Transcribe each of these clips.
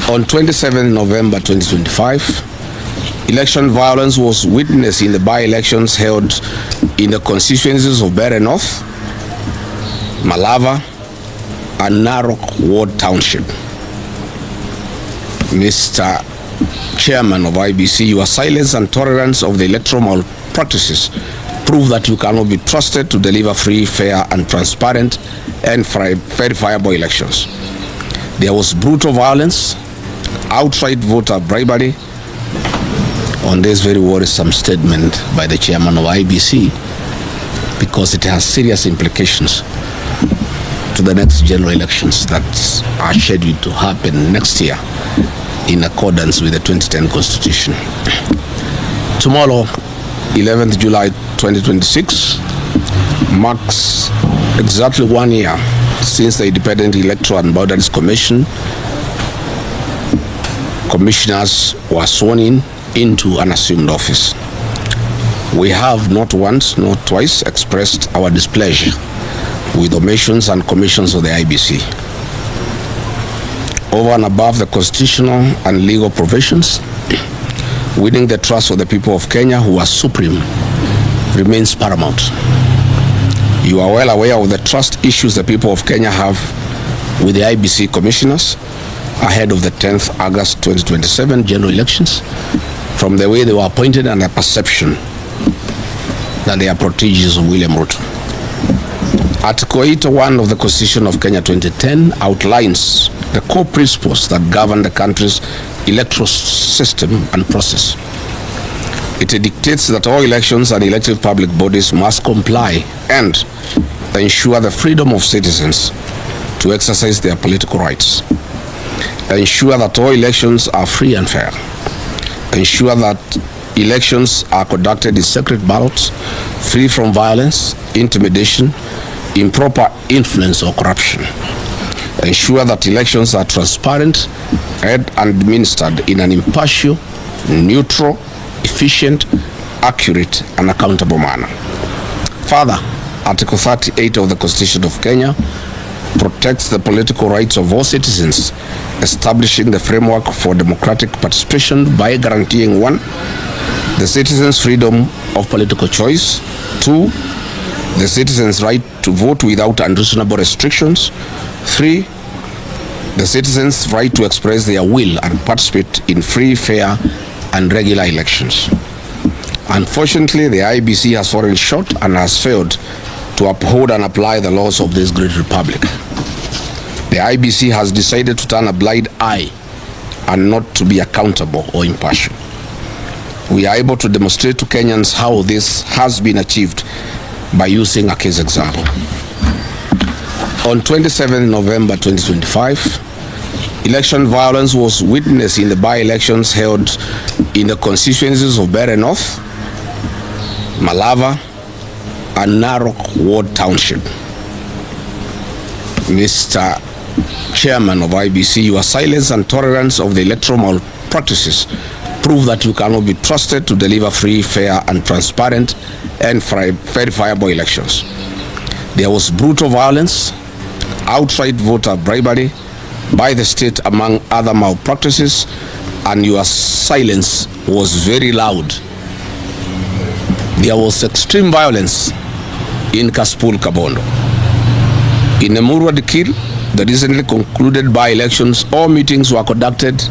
On 27 November 2025, election violence was witnessed in the by-elections held in the constituencies of Bere North, Malava, and Narok Ward Township. Mr. Chairman of IEBC, your silence and tolerance of the electoral practices prove that you cannot be trusted to deliver free, fair, and transparent and verifiable elections. There was brutal violence, outright voter bribery. On this very worrisome statement by the chairman of IEBC, because it has serious implications to the next general elections that are scheduled to happen next year in accordance with the 2010 Constitution. Tomorrow, 11th July 2026, marks exactly 1 year since the Independent Electoral and Boundaries Commission commissioners were sworn into an assumed office. We have not once nor twice expressed our displeasure with omissions and commissions of the IEBC. Over and above the constitutional and legal provisions, winning the trust of the people of Kenya, who are supreme, remains paramount. You are well aware of the trust issues the people of Kenya have with the IEBC commissioners ahead of the 10th August 2027 general elections, from the way they were appointed and the perception that they are proteges of William Ruto. Article 81 of the Constitution of Kenya 2010 outlines the core principles that govern the country's electoral system and process. It dictates that all elections and elected public bodies must comply and ensure the freedom of citizens to exercise their political rights. Ensure that all elections are free and fair. Ensure that elections are conducted in secret ballots, free from violence, intimidation, improper influence or corruption. Ensure that elections are transparent and administered in an impartial, neutral, efficient, accurate, and accountable manner. Further, Article 38 of the Constitution of Kenya protects the political rights of all citizens, establishing the framework for democratic participation by guaranteeing 1. The citizens' freedom of political choice. 2. The citizens' right to vote without unreasonable restrictions. 3. The citizens' right to express their will and participate in free, fair, and regular elections. Unfortunately, the IEBC has fallen short and has failed to uphold and apply the laws of this great republic. The IEBC has decided to turn a blind eye and not to be accountable or impartial. We are able to demonstrate to Kenyans how this has been achieved by using a case example. On 27 November 2025, election violence was witnessed in the by-elections held in the constituencies of Bere North, Malava, and Narok Ward Township. Mr. Chairman of IEBC, your silence and tolerance of the electoral practices prove that you cannot be trusted to deliver free, fair, and transparent and verifiable elections. There was brutal violence, outright voter bribery by the state, among other malpractices, and your silence was very loud. There was extreme violence in Kaspul Kabondo. In Emurua Dikir, the recently concluded by-elections, all meetings were conducted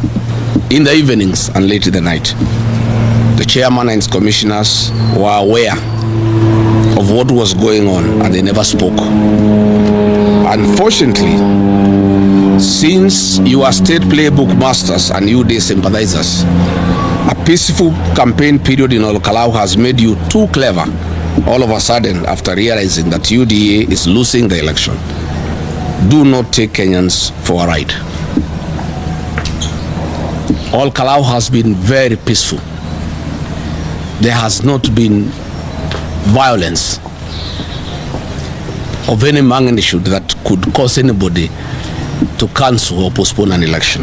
in the evenings and late in the night. The chairman and his commissioners were aware of what was going on and they never spoke. Unfortunately, since you are state playbook masters and UDA sympathizers, a peaceful campaign period in Ol Kalou has made you too clever all of a sudden after realizing that UDA is losing the election. Do not take Kenyans for a ride. Ol Kalou has been very peaceful. There has not been violence of any magnitude that could cause anybody to cancel or postpone an election.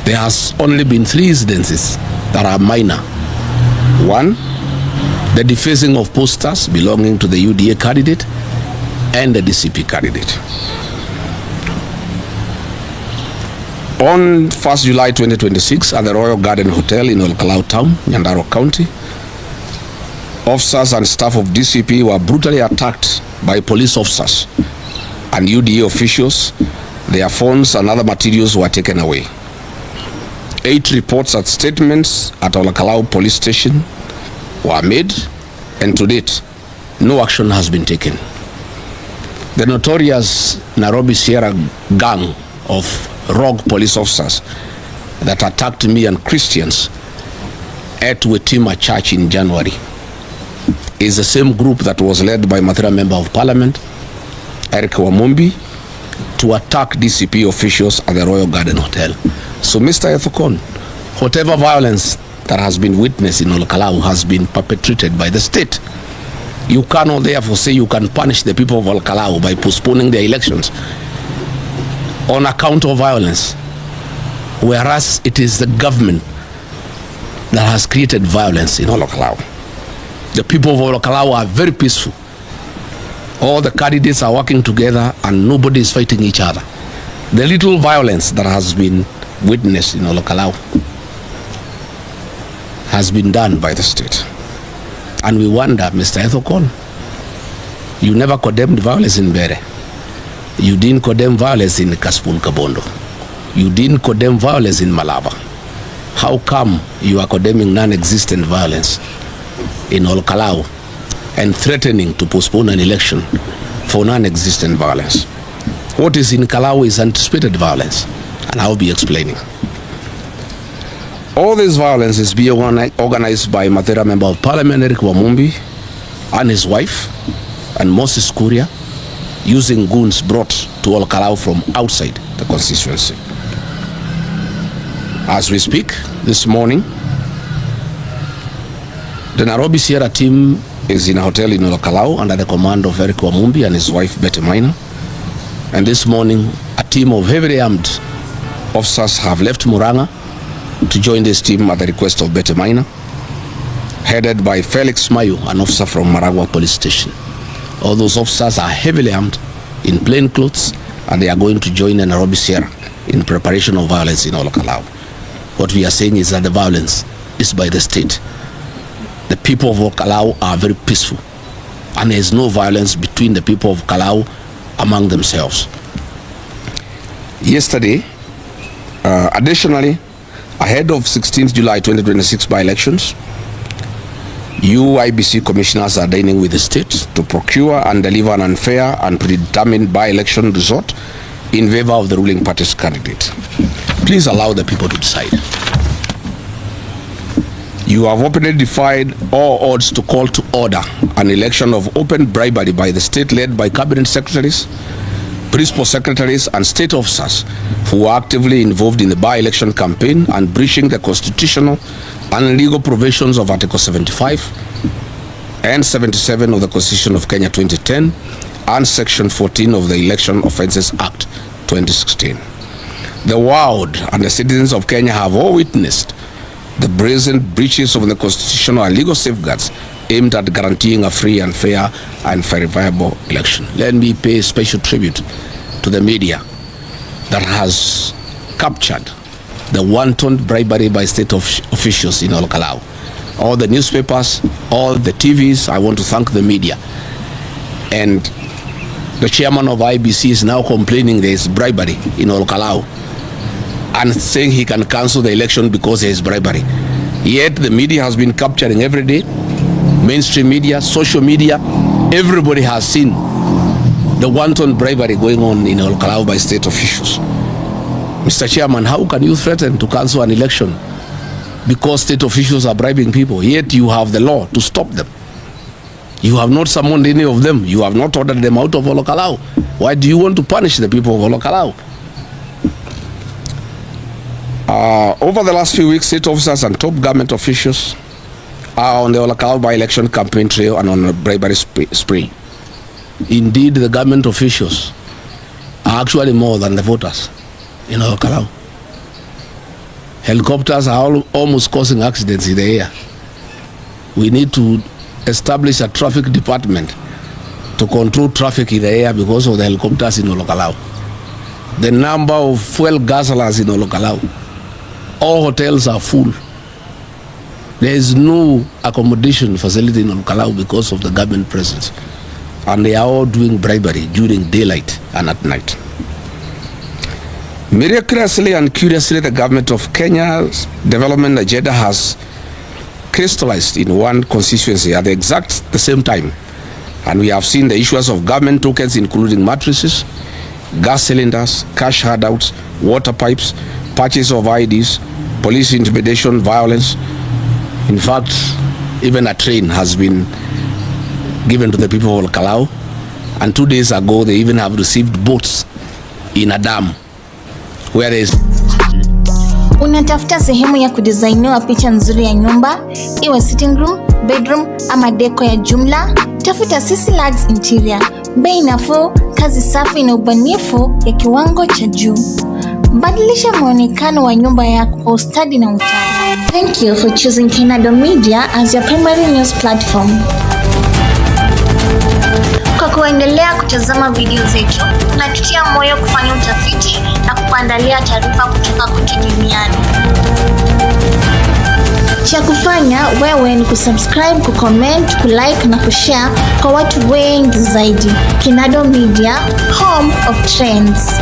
There has only been 3 incidences that are minor. 1, the defacing of posters belonging to the UDA candidate and the DCP candidate. On 1st July 2026 at the Royal Garden Hotel in Ol Kalou Town, Nyandarua County, officers and staff of DCP were brutally attacked by police officers and UDA officials. Their phones and other materials were taken away. 8 reports and statements at Ol Kalou police station were made, and to date, no action has been taken. The notorious Nairobi Sierra gang of rogue police officers that attacked me and Christians at Wetima Church in January is the same group that was led by Mathira Member of Parliament, Eric Wamumbi, to attack DCP officials at the Royal Garden Hotel. So Mr. Ethokon, whatever violence that has been witnessed in Ol Kalou has been perpetrated by the state. You cannot therefore say you can punish the people of Ol Kalou by postponing their elections on account of violence, whereas it is the government that has created violence in Ol Kalou. The people of Ol Kalou are very peaceful. All the candidates are working together and nobody is fighting each other. The little violence that has been witnessed in Ol Kalou has been done by the state. And we wonder, Mr. Ethokon, you never condemned violence in Bere. You didn't condemn violence in Kaspul Kabondo. You didn't condemn violence in Malaba. How come you are condemning non-existent violence in Ol Kalou and threatening to postpone an election for non-existent violence? What is in Kalou is anticipated violence, and I'll be explaining. All this violence is being organized by Mathira Member of Parliament, Eric Wamumbi, and his wife, and Moses Kuria, using goons brought to Ol Kalou from outside the constituency. As we speak, this morning, the Nairobi Sierra team is in a hotel in Ol Kalou under the command of Eric Wamumbi and his wife Betty Maina. And this morning, a team of heavily armed officers have left Muranga to join this team at the request of Betty Maina, headed by Felix Mayu, an officer from Maragua Police Station. All those officers are heavily armed in plain clothes, and they are going to join the Nairobi Sierra in preparation of violence in Ol Kalou. What we are saying is that the violence is by the state. The people of Ol Kalou are very peaceful, and there is no violence between the people of Kalou among themselves. Yesterday, additionally, ahead of 16th July 2026 by-elections, IEBC commissioners are dining with the state to procure and deliver an unfair and predetermined by-election result in favor of the ruling party's candidate. Please allow the people to decide. You have openly defied all odds to call to order an election of open bribery by the state led by cabinet secretaries, principal secretaries and state officers who are actively involved in the by-election campaign and breaching the constitutional and legal provisions of Article 75 and 77 of the Constitution of Kenya 2010 and Section 14 of the Election Offences Act 2016. The world and the citizens of Kenya have all witnessed the brazen breaches of the constitutional and legal safeguards aimed at guaranteeing a free and fair and verifiable election. Let me pay special tribute to the media that has captured the wanton bribery by state officials in Ol Kalou. All the newspapers, all the TVs, I want to thank the media. And the chairman of IEBC is now complaining there is bribery in Ol Kalou and saying he can cancel the election because there is bribery. Yet the media has been capturing every day, mainstream media, social media, everybody has seen the wanton bribery going on in Ol Kalou by state officials. Mr. Chairman, how can you threaten to cancel an election because state officials are bribing people, yet you have the law to stop them? You have not summoned any of them. You have not ordered them out of Ol Kalou. Why do you want to punish the people of Ol Kalou? Over the last few weeks, state officers and top government officials are on the Ol Kalou by-election campaign trail and on a bribery spree. Indeed, the government officials are actually more than the voters in Ol Kalou. Helicopters are almost causing accidents in the air. We need to establish a traffic department to control traffic in the air because of the helicopters in Ol Kalou. the number of fuel guzzlers in Ol Kalou. All hotels are full. There is no accommodation facility in Ol Kalou because of the government presence. And they are all doing bribery during daylight and at night. Miraculously and curiously, the government of Kenya's development agenda has crystallized in one constituency at the same time. And we have seen the issues of government tokens, including mattresses, gas cylinders, cash handouts, water pipes, purchase of IDs, police intimidation, violence. In fact, even a train has been given to the people of Ol Kalou, and 2 days ago they even have received boats in a dam where there is. Unatafuta sehemu ya kudesigniwa picha nzuri ya nyumba, iwe sitting room, bedroom ama deko ya jumla? Tafuta Sisi Lags Interior. Bei nafuu, kazi safi na ubunifu ya kiwango cha juu. Badilisha muonekano wa nyumba yako kwa ustadi na utaalamu. Thank you for choosing Kenado Media as your primary news platform. Kwa kuendelea kutazama video zetu, tunatutia moyo kufanya utafiti na kukuandalia taarifa kutoka kote duniani. Cha kufanya wewe ni kusubscribe, kucomment, kulike na kushare kwa watu wengi zaidi. Kenado Media, home of trends.